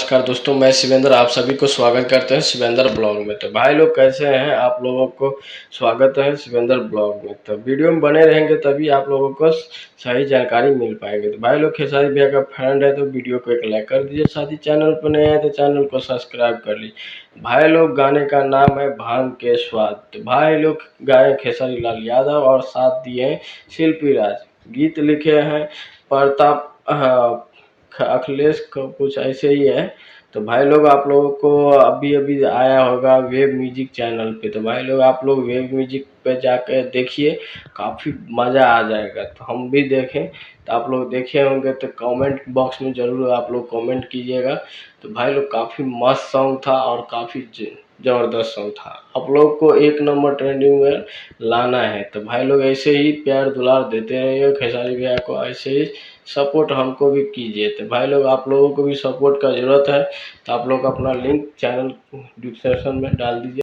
नमस्कार दोस्तों, मैं शिवेंद्र आप सभी को स्वागत करते हैं शिवेंद्र ब्लॉग में। तो भाई लोग कैसे हैं? आप लोगों को स्वागत है शिवेंद्र ब्लॉग में। तो वीडियो में बने रहेंगे तभी आप लोगों को सही जानकारी मिल पाएंगे। तो भाई लोग खेसारी भैया का फ्रेंड है तो वीडियो को एक लाइक कर दीजिए, साथ ही चैनल पर नए हैं तो चैनल को सब्सक्राइब कर लीजिए। भाई लोग गाने का नाम है भांग के स्वाद। तो भाई लोग गाए खेसारी लाल यादव और साथ दिए हैं शिल्पी राज। गीत लिखे हैं प्रताप अखिलेश को, कुछ ऐसे ही है। तो भाई लोग आप लोगों को अभी अभी आया होगा वेब म्यूजिक चैनल पे। तो भाई लोग आप लोग वेब म्यूजिक पे जाकर देखिए, काफ़ी मज़ा आ जाएगा। तो हम भी देखें, तो आप लोग देखे होंगे तो कमेंट बॉक्स में ज़रूर आप लोग कमेंट कीजिएगा। तो भाई लोग काफ़ी मस्त सॉन्ग था और काफ़ी ज़बरदस्त सॉन्ग था। आप लोग को एक नंबर ट्रेंडिंग में लाना है। तो भाई लोग ऐसे ही प्यार दुलार देते रहिए खेसारी भैया को, ऐसे ही सपोर्ट हमको भी कीजिए। तो भाई लोग आप लोगों को भी सपोर्ट का ज़रूरत है, तो आप लोग अपना लिंक चैनल डिस्क्रिप्शन में डाल दीजिए।